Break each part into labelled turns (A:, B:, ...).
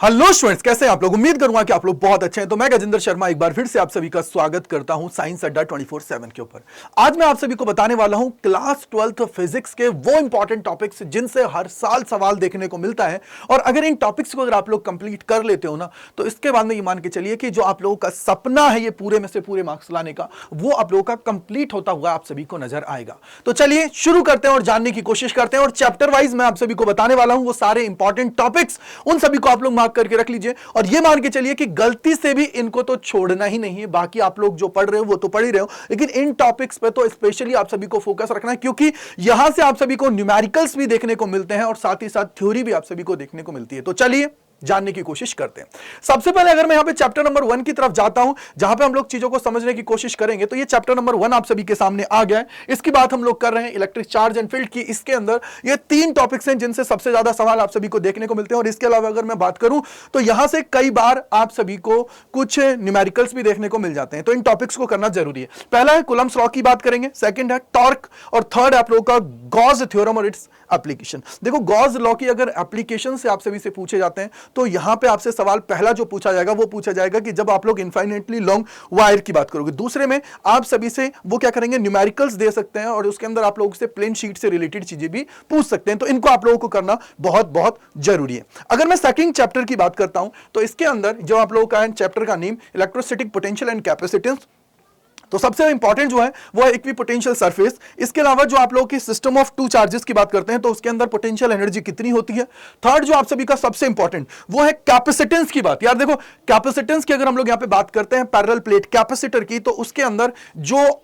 A: Hello students, कैसे हैं आप लोग। उम्मीद करूंगा कि आप लोग बहुत अच्छे हैं। तो मैं गजेंद्र शर्मा एक बार फिर से आप सभी का स्वागत करता हूं साइंस अड्डा 24/7 के ऊपर। आज मैं आप सभी को बताने वाला हूं क्लास 12th फिजिक्स के वो इंपॉर्टेंट टॉपिक्स जिनसे हर साल सवाल देखने को मिलता है। और अगर इन टॉपिक्स को अगर आप लोग कंप्लीट कर लेते हो ना, तो इसके बाद में ये मान के चलिए कि जो आप लोगों का सपना है ये पूरे में से पूरे मार्क्स लाने का, वो आप लोगों का कंप्लीट होता हुआ आप सभी को नजर आएगा। तो चलिए शुरू करते हैं और जानने की कोशिश करते हैं। और चैप्टर वाइज मैं आप सभी को बताने वाला हूं वो सारे इंपॉर्टेंट टॉपिक्स, उन सभी को आप लोग मार्क करके रख लीजिए। और ये मान के चलिए कि गलती से भी इनको तो छोड़ना ही नहीं है। बाकी आप लोग जो पढ़ रहे हो वो तो पढ़ ही रहे हो, लेकिन इन टॉपिक्स पे तो स्पेशली आप सभी को फोकस रखना है, क्योंकि यहां से आप सभी को न्यूमेरिकल्स भी देखने को मिलते हैं और साथ ही साथ थ्योरी भी आप सभी को देखने को मिलती है। तो चलिए जानने की कोशिश करते हैं। सबसे पहले अगर मैं यहां पे चैप्टर नंबर 1 की तरफ जाता हूं, जहां पे हम लोग चीजों को समझने की कोशिश करेंगे, तो ये चैप्टर नंबर 1 आप सभी के सामने आ गया है। इसकी बात हम लोग कर रहे हैं इलेक्ट्रिक चार्ज एंड फील्ड की। इसके अंदर ये 3 टॉपिक्स हैं जिनसे सबसे ज्यादा सवाल आप सभी को देखने को मिलते हैं। और इसके अलावा अगर मैं बात करूं तो यहां से कई बार आप सभी को कुछ न्यूमेरिकल्स भी देखने को मिल जाते हैं। तो इन टॉपिक्स को करना जरूरी है। पहला है कूलम्ब्स लॉ की बात करेंगे, सेकंड है टॉर्क, और थर्ड आप लोगों का गॉस थ्योरम और इट्स एप्लीकेशन। देखो, गॉस लॉ की अगर एप्लीकेशन से आप सभी से पूछे जाते हैं तो यहां पे आपसे सवाल पहला जो पूछा जाएगा वो पूछा जाएगा कि जब आप लोग इनफाइनेटली लॉन्ग वायर की बात करोगे। दूसरे में आप सभी से वो क्या करेंगे, न्यूमेरिकल्स दे सकते हैं और उसके अंदर आप लोगों से प्लेन शीट से रिलेटेड चीजें भी पूछ सकते हैं। तो इनको आप लोगों को करना बहुत बहुत जरूरी है। अगर मैं सेकंड चैप्टर की बात करता हूं तो इसके अंदर जो आप लोगों का चैप्टर का name electrostatic potential and capacitance, तो सबसे इंपॉर्टेंट जो है वो है इक्विपोटेंशियल सरफेस। इसके अलावा जो आप लोगों की सिस्टम ऑफ टू चार्जेस की बात करते हैं तो उसके अंदर पोटेंशियल एनर्जी कितनी होती है। थर्ड जो आप सभी का सबसे इंपॉर्टेंट वो है कैपेसिटेंस की बात। यार देखो, कैपेसिटेंस की अगर हम लोग यहां पे बात करते हैं पैरेलल प्लेट कैपेसिटर की, तो उसके अंदर जो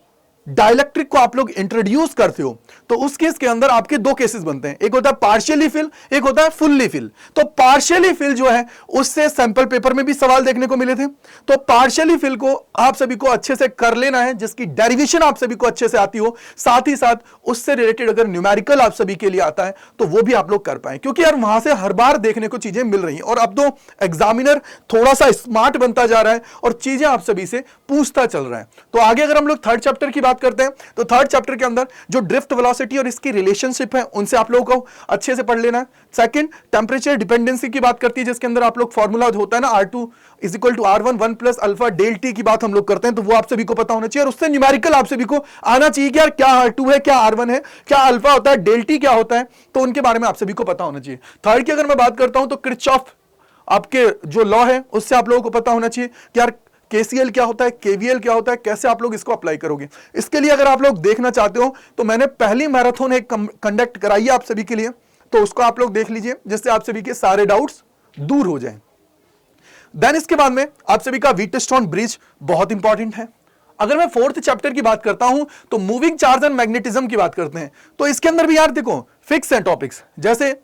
A: डाइलेक्ट्रिक को आप लोग इंट्रोड्यूस करते हो तो उस केस के अंदर आपके दो केसेस बनते हैं, एक होता है पार्शियली फिल, एक होता है फुल्ली फिल। तो पार्शियली फिल जो है उससे सैंपल पेपर में भी सवाल देखने को मिले थे। तो पार्शियली फिल को आप सभी को अच्छे से कर लेना है, जिसकी डेरिवेशन आप सभी को अच्छे से आती हो, साथ ही साथ उससे रिलेटेड अगर न्यूमेरिकल आप सभी के लिए आता है तो वो भी आप लोग कर पाए, क्योंकि यार वहां से हर बार देखने को चीजें मिल रही हैं। और अब तो एग्जामिनर थोड़ा सा स्मार्ट बनता जा रहा है और चीजें आप सभी से पूछता चल रहा है। तो आगे अगर हम लोग थर्ड चैप्टर की बात करते हैं तो थर्ड चैप्टर के अंदर जो ड्रिफ्ट वेलोसिटी और इसकी रिलेशनशिप है उनसे आप लोगों को अच्छे से पढ़ लेना है। सेकंड, टेंपरेचर डिपेंडेंसी की बात करती है, जिसके अंदर आप लोग फार्मूला होता है ना R2 = R1 1 + alpha del T की बात हम लोग करते हैं, तो वो आप सभी को पता होना चाहिए। और उससे न्यूमेरिकल आप सभी को आना चाहिए कि यार क्या R2 है, क्या R1 है, क्या अल्फा होता है, डेल टी क्या होता है, तो उनके बारे में आप सभी को पता होना चाहिए। थर्ड की अगर मैं बात करता हूं तो किरचॉफ आपके जो लॉ है उससे आप लोगों को पता होना चाहिए कि यार KCL क्या होता है, KVL क्या होता है, कैसे आप लोग इसको अप्लाई करोगे। इसके लिए अगर आप लोग देखना चाहते हो तो मैंने पहली मैराथन एक कंडक्ट कराई है आप सभी के लिए, तो उसको आप लोग देख लीजिए, जिससे आप सभी के सारे डाउट्स दूर हो जाएं। देन इसके बाद में आप सभी का व्हीटस्टोन ब्रिज बहुत इंपॉर्टेंट है। अगर मैं फोर्थ चैप्टर की बात करता हूं तो मूविंग चार्ज एंड मैग्नेटिज्म की बात करते हैं, तो इसके अंदर भी यार देखो फिक्स है टॉपिक्स। जैसे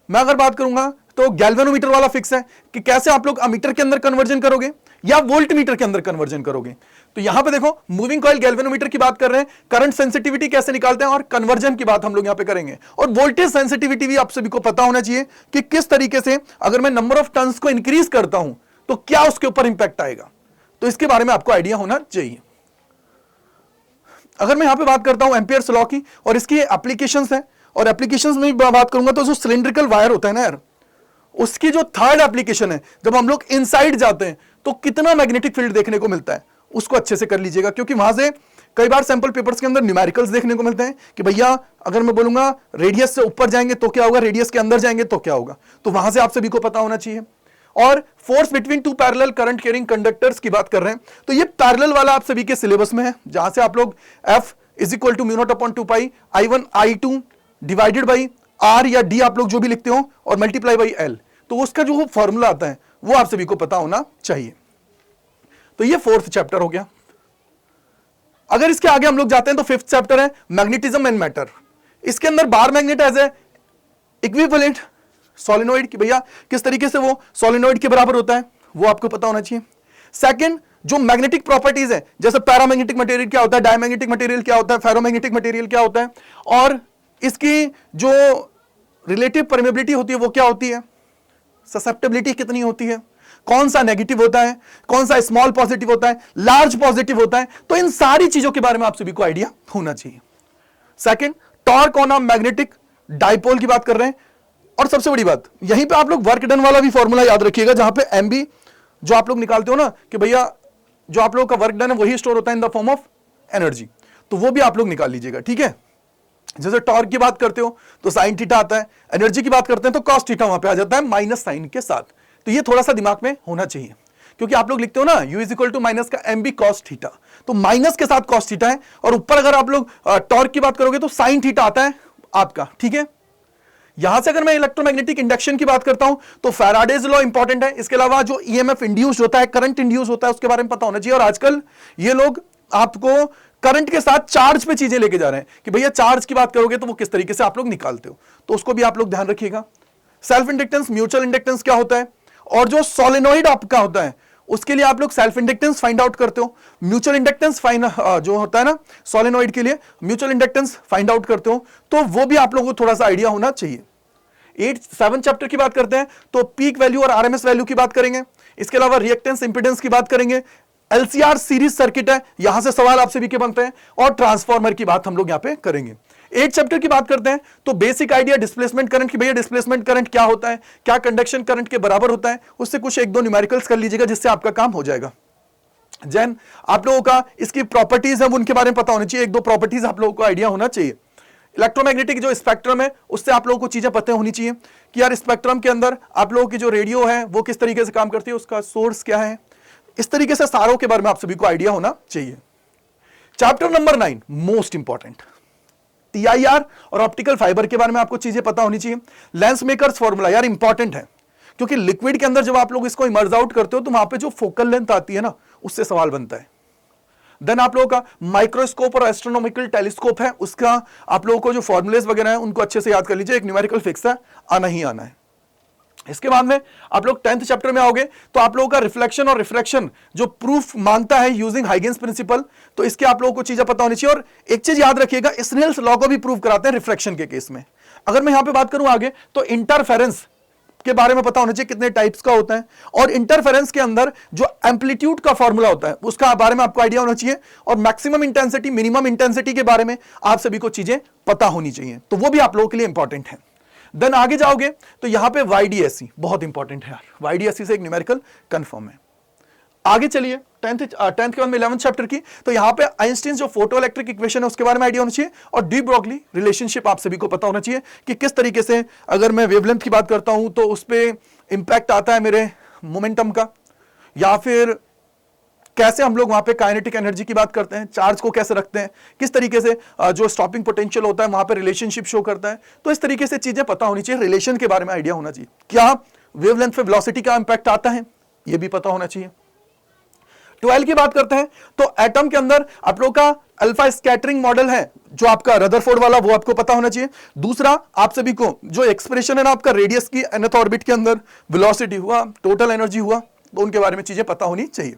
A: मैं अगर बात करूंगा तो गैल्वेनोमीटर वाला फिक्स है कि कैसे आप लोग अमीटर के अंदर कन्वर्जन करोगे या वोल्ट मीटर के अंदर कन्वर्जन करोगे। तो यहां पे देखो मूविंग कॉइल गैल्वेनोमीटर की बात कर रहे हैं, करंट सेंसिटिविटी कैसे निकालते हैं और कन्वर्जन की बात हम लोग यहां पे करेंगे। और वोल्टेज सेंसिटिविटी भी आप सभी को पता होना चाहिए कि किस तरीके से अगर मैं नंबर ऑफ टर्न्स को इंक्रीज करता हूं तो क्या उसके ऊपर इंपैक्ट आएगा, तो इसके बारे में आपको आइडिया होना चाहिए। अगर मैं यहां पे बात करता हूं एम्पियर्स लॉ की और इसकी एप्लीकेशंस है, और एप्लीकेशंस में बात करूंगा तो जो सिलिंड्रिकल वायर होता है ना यार, उसकी जो थर्ड एप्लीकेशन है, जब हम लोग इनसाइड जाते हैं तो कितना मैग्नेटिक फील्ड देखने को मिलता है, उसको अच्छे से कर लीजिएगा, क्योंकि वहां से कई बार सैंपल पेपर्स के अंदर न्यूमेरिकल्स देखने को मिलते हैं कि भैया अगर मैं बोलूंगा रेडियस से ऊपर जाएंगे तो क्या होगा, रेडियस के अंदर जाएंगे तो क्या होगा, तो वहां से आप सभी को पता होना चाहिए। और force between two parallel current carrying conductors की बात कर रहे हैं, तो ये पैरेलल वाला आप सभी के सिलेबस में है, जहां से आप लोग F = μ0/2π I1 I2 divided by R या D आप लोग जो भी लिखते हो और मल्टीप्लाई बाई L, तो उसका जो फॉर्मूला आता है वो आप सभी को पता होना चाहिए। तो ये फोर्थ चैप्टर हो गया। अगर इसके आगे हम लोग जाते हैं तो फिफ्थ चैप्टर है मैग्नेटिज्म एंड मैटर। इसके अंदर bar magnet as a equivalent solenoid की, भैया किस तरीके से वो सोलेनोइड के बराबर होता है वो आपको पता होना चाहिए। सेकंड, जो मैग्नेटिक प्रॉपर्टीज है, जैसे पैरामैग्नेटिक मटेरियल क्या होता है, डायमैग्नेटिक मटेरियल क्या होता है, फेरोमैग्नेटिक मटेरियल क्या होता है, और इसकी जो रिलेटिव परमेबिलिटी होती है वो क्या होती है, ससेप्टेबिलिटी कितनी होती है, कौन सा नेगेटिव होता है, कौन सा स्मॉल पॉजिटिव होता है, लार्ज पॉजिटिव होता है, तो इन सारी चीजों के बारे में आप सभी को आइडिया होना चाहिए। Second, torque on a magnetic dipole की बात कर रहे हैं, और सबसे बड़ी बात, यहीं पे आप लोग वर्क डन वाला भी फॉर्मूला याद रखिएगा, जहां पे एमबी जो आप लोग निकालते हो ना कि भैया जो आप लोगों का वर्क डन है वही स्टोर होता है in the form of energy, तो वो भी आप लोग निकाल लीजिएगा, ठीक है। जैसे टॉर्क की बात करते हो तो साइन थीटा आता है, एनर्जी की बात करते हैं तो कॉस थीटा वहां पे आ जाता है माइनस साइन के साथ। तो ये थोड़ा सा दिमाग में होना चाहिए, क्योंकि आप लोग लिखते हो ना u is equal to minus का एम बी कॉस थीटा, तो माइनस के साथ कॉस थीटा है, और ऊपर अगर आप लोग टॉर्क की बात करोगे तो साइन थीटा आता है आपका, ठीक है। यहां से अगर मैं इलेक्ट्रोमैग्नेटिक इंडक्शन की बात करता हूं तो फैराडेज लॉ इंपॉर्टेंट है, इसके अलावा जो ईएमएफ इंड्यूस होता है, करंट इंड्यूस होता है, उसके बारे में पता होना चाहिए। और आजकल ये लोग आपको करंट के साथ चार्ज पे चीजें लेके जा रहे हैं कि भैया चार्ज की बात करोगे तो वो किस तरीके से आप लोग निकालते हो, तो उसको भी आप लोग ध्यान रखिएगा। सेल्फ इंडक्टेंस, म्यूचुअल इंडक्टेंस क्या होता है, और जो सोलेनॉइड आपका होता है उसके लिए आप लोग सेल्फ इंडक्टेंस फाइंड आउट करते हो, म्यूचुअल इंडक्टेंस जो होता है ना सोलेनॉइड के लिए म्यूचुअल इंडक्टेंस फाइंड आउट करते हो, तो वो भी आप लोगों को थोड़ा सा आइडिया होना चाहिए। 7 चैप्टर की बात करते हैं तो पीक वैल्यू और आरएमएस वैल्यू की बात करेंगे, इसके अलावा रिएक्टेंस इंपीडेंस की बात करेंगे, एलसीआर सीरीज सर्किट है, यहां से सवाल आपसे भी के बनते हैं, और ट्रांसफार्मर की बात हम लोग यहां पे करेंगे। 8 चैप्टर की बात करते हैं तो बेसिक आइडिया डिस्प्लेसमेंट करंट की, भैया डिस्प्लेसमेंट करंट क्या होता है, क्या कंडक्शन करंट के बराबर होता है, उससे कुछ 1-2 न्यूमेरिकल्स कर लीजिएगा जिससे आपका काम हो जाएगा। जैन आप लोगों का इसकी प्रॉपर्टीज है उनके बारे में पता होनी चाहिए, 1-2 प्रॉपर्टीज आप लोगों को आइडिया होना चाहिए। इलेक्ट्रोमैग्नेटिक जो स्पेक्ट्रम है उससे आप लोगों को चीजें पता होनी चाहिए कि यार स्पेक्ट्रम के अंदर आप लोगों की जो रेडियो है वो किस तरीके से काम करती है, उसका सोर्स क्या है, इस तरीके से सारों के बारे में आप सभी को आइडिया होना चाहिए। Chapter number 9 most important, TIR और ऑप्टिकल फाइबर के बारे में आपको चीजें पता होनी चाहिए। लेंस मेकर्स फॉर्मूला यार इंपॉर्टेंट है, क्योंकि लिक्विड के अंदर जब आप लोग इसको इमर्ज आउट करते हो तो वहां पे जो फोकल लेंथ आती है ना उससे सवाल बनता है। देन आप लोगों का माइक्रोस्कोप और एस्ट्रोनॉमिकल टेलीस्कोप है, उसका आप लोगों को जो फॉर्मुलेस वगैरह है उनको अच्छे से याद कर लीजिए, एक न्यूमेरिकल फिक्स है, आना ही आना है। इसके बाद में आप लोग 10th चैप्टर में आओगे तो आप लोगों का रिफ्लेक्शन और रिफ्रैक्शन जो प्रूफ मांगता है यूजिंग हाइगेन्स प्रिंसिपल, तो इसके आप लोगों को चीजें पता होनी चाहिए। और एक चीज याद रखिएगा, स्नेल्स लॉ को भी प्रूव कराते हैं रिफ्रैक्शन के केस में। अगर मैं यहां पे बात करूं आगे तो इंटरफेरेंस के बारे में पता होना चाहिए, कितने टाइप्स का होता है, और इंटरफेरेंस के अंदर जो एम्पलीट्यूड का फॉर्मूला होता है उसका बारे में आपको आइडिया होना चाहिए, और मैक्सिमम इंटेंसिटी मिनिमम इंटेंसिटी के बारे में आप सभी को चीजें पता होनी चाहिए, तो वो भी आप लोगों के लिए इंपॉर्टेंट है। देन आगे जाओगे तो यहां पे वाईडीएससी बहुत इंपॉर्टेंट है यार, वाईडीएससी से एक न्यूमेरिकल कंफर्म है। आगे चलिए 10th के बाद में 11th चैप्टर की, तो यहां पे आइंस्टीन जो फोटो इलेक्ट्रिक इक्वेशन है उसके बारे में आइडिया होना चाहिए, और डी ब्रॉगली रिलेशनशिप आप सभी को पता होना चाहिए कि किस तरीके से अगर मैं वेवलेंथ की बात करता हूं तो उस पर इंपैक्ट आता है मेरे मोमेंटम का, या फिर कैसे हम लोग वहां पे काइनेटिक एनर्जी की बात करते हैं, चार्ज को कैसे रखते हैं, किस तरीके से जो स्टॉपिंग पोटेंशियल होता है वहां पे रिलेशनशिप शो करता है, तो इस तरीके से चीजें पता होनी चाहिए, रिलेशन के बारे में आइडिया होना चाहिए। क्या वेवलेंथ पे वेलोसिटी का इंपैक्ट आता है ये भी पता होना चाहिए। 12 की बात करते हैं तो एटम के अंदर आप लोग का अल्फा स्कैटरिंग मॉडल है जो आपका रदरफोर्ड वाला, वो आपको पता होना चाहिए। दूसरा आप सभी को जो एक्सप्रेशन है ना आपका रेडियस की nth ऑर्बिट के अंदर वेलोसिटी हुआ, टोटल एनर्जी हुआ, तो उनके बारे में चीजें पता होनी चाहिए।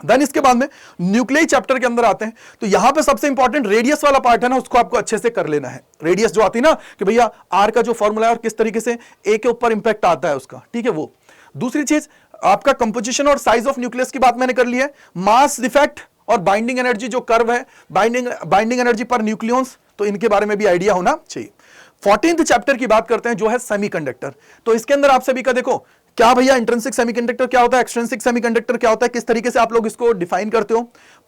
A: देन इसके बाद में न्यूक्लियर चैप्टर के अंदर आते हैं, तो यहां पे सबसे इंपॉर्टेंट रेडियस वाला पार्ट है ना, उसको आपको अच्छे से कर लेना है। रेडियस जो आती है ना कि भैया आर का जो फॉर्मूला है और किस तरीके से ए के ऊपर इंपैक्ट आता है उसका, ठीक है वो। दूसरी चीज आपका कंपोजिशन और साइज ऑफ न्यूक्लियस की बात मैंने कर ली है। मास डिफेक्ट और बाइंडिंग एनर्जी जो कर्व है, बाइंडिंग एनर्जी पर न्यूक्लियॉन्स, तो इनके बारे में भी आइडिया होना चाहिए। 14th चैप्टर की बात करते हैं जो है सेमीकंडक्टर, तो इसके अंदर आप सभी का देखो क्या भैया इंट्रिंसिक सेमीकंडक्टर क्या होता है, एक्सट्रिंसिक सेमीकंडक्टर क्या होता है, किस तरीके से आप लोग इसको डिफाइन करते हो,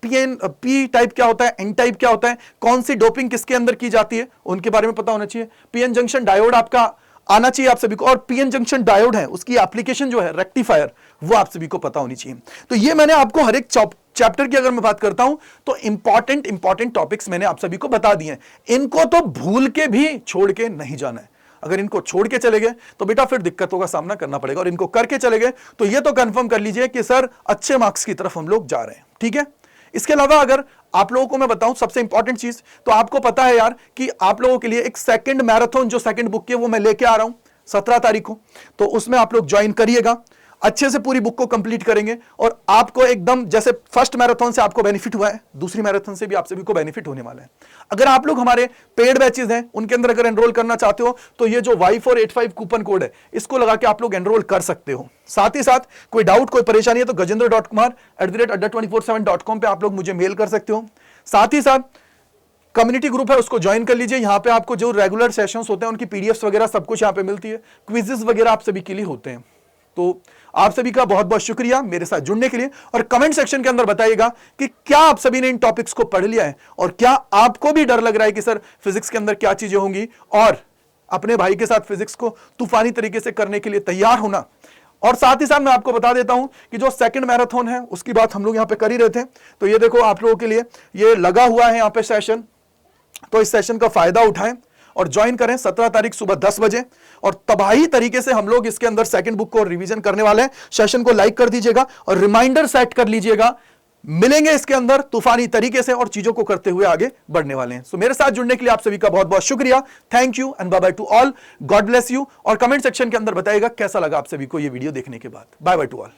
A: पी टाइप क्या होता है, एन टाइप क्या होता है, कौन सी डोपिंग किसके अंदर की जाती है, उनके बारे में पता होना चाहिए। पीएन जंक्शन डायोड आपका आना चाहिए आप सभी को, और पीएन जंक्शन डायोड है उसकी एप्लीकेशन जो है रेक्टिफायर, वो आप सभी को पता होनी चाहिए। तो ये मैंने आपको हर एक चैप्टर की अगर मैं बात करता हूं तो इंपॉर्टेंट टॉपिक्स मैंने आप सभी को बता दिए हैं, इनको तो भूल के भी छोड़ के नहीं जाना है। अगर इनको छोड़ के चले गए तो बेटा फिर दिक्कतों का सामना करना पड़ेगा, और इनको करके चले गए तो ये तो कंफर्म कर लीजिए कि सर अच्छे मार्क्स की तरफ हम लोग जा रहे हैं, ठीक है। इसके अलावा अगर आप लोगों को मैं बताऊं सबसे इंपॉर्टेंट चीज, तो आपको पता है यार कि आप लोगों के लिए एक सेकंड मैराथन जो सेकंड बुक की है वो मैं लेके आ रहा हूं 17 तारीख को, तो उसमें आप लोग ज्वाइन करिएगा, अच्छे से पूरी बुक को कंप्लीट करेंगे, और आपको एकदम जैसे फर्स्ट मैराथन से आपको बेनिफिट हुआ है, दूसरी मैराथन से भी आप सभी को बेनिफिट होने वाला है। अगर आप लोग हमारे पेड बैचेस हैं उनके अंदर अगर एनरोल करना चाहते हो तो ये जो Y485 कूपन कोड है इसको लगा के आप लोग एनरोल कर सकते हो। साथ ही साथ कोई डाउट कोई परेशानी है तो gajendra.kumar@adda247.com पे आप लोग मुझे मेल कर सकते हो। साथ ही साथ कम्युनिटी ग्रुप है उसको ज्वाइन कर लीजिए। यहां पे आपको जो रेगुलर सेशंस होते हैं उनकी पीडीएफ्स वगैरह सब कुछ यहां पे मिलती है, क्विजेस वगैरह आप सभी के लिए होते हैं। तो आप सभी का बहुत बहुत शुक्रिया मेरे साथ जुड़ने के लिए, और कमेंट सेक्शन के अंदर बताइएगा कि क्या आप सभी ने इन टॉपिक्स को पढ़ लिया है और क्या आपको भी डर लग रहा है कि सर फिजिक्स के अंदर क्या चीजें होंगी, और अपने भाई के साथ फिजिक्स को तूफानी तरीके से करने के लिए तैयार होना। और साथ ही साथ मैं आपको बता देता हूं कि जो सेकंड मैराथन है उसकी बात हम लोग यहां पे कर ही रहे थे, तो ये देखो आप लोगों के लिए ये लगा हुआ है यहां पे सेशन, तो इस सेशन का फायदा उठाएं और ज्वाइन करें 17 तारीख सुबह 10 बजे, और तबाही तरीके से हम लोग इसके अंदर सेकंड बुक को रिवीजन करने वाले हैं। सेशन को लाइक कर दीजिएगा और रिमाइंडर सेट कर लीजिएगा, मिलेंगे इसके अंदर तूफानी तरीके से और चीजों को करते हुए आगे बढ़ने वाले हैं। सो मेरे साथ जुड़ने के लिए आप सभी का बहुत बहुत शुक्रिया, thank you and bye bye to all, God bless you. और कमेंट सेक्शन के अंदर बताइएगा कैसा लगा आप सभी को ये वीडियो देखने के बाद। Bye bye to all.